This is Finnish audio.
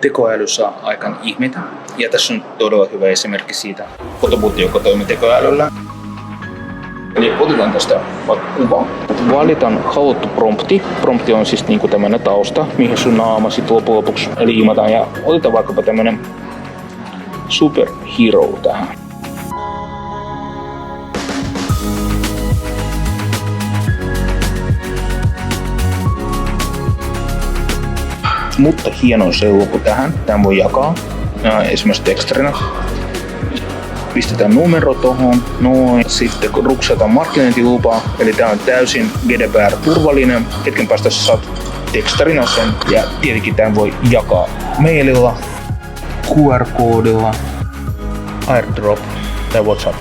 Tekoäly saa aikaan ihmeitä, ja tässä on todella hyvä esimerkki siitä fotobuutti, joka toimii tekoälyllä. Eli otetaan tästä vaikka kuva. Valitaan haluttu prompti. Prompti on siis niinku tämmönen tausta, mihin sun naama sit loppujen lopuksi liimataan. Ja otetaan vaikkapa tämmönen superhero tähän. Mutta hieno se luku tähän. Tämän voi jakaa esimerkiksi tekstarina. Pistetään numero tohon, noin. Sitten kun ruksataan markkinointilupaa, eli tää on täysin GDPR-turvallinen. Hetken päästä saat tekstarina sen, ja tietenkin tämän voi jakaa maililla, QR-koodilla, AirDrop tai WhatsApp.